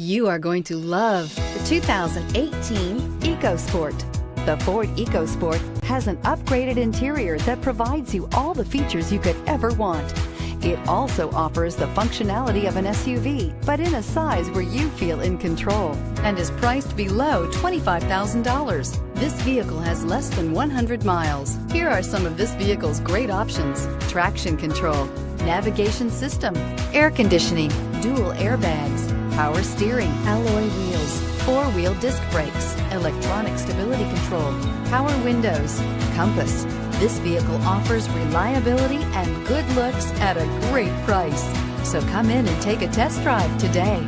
You are going to love the 2018 EcoSport. The Ford EcoSport has an upgraded interior that provides you all the features you could ever want. It also offers the functionality of an SUV, but in a size where you feel in control, and is priced below $25,000. This vehicle has less than 100 miles. Here are some of this vehicle's great options: traction control, navigation system, air conditioning, dual airbags, power steering, alloy wheels, four-wheel disc brakes, electronic stability control, power windows, compass. This vehicle offers reliability and good looks at a great price. So come in and take a test drive today.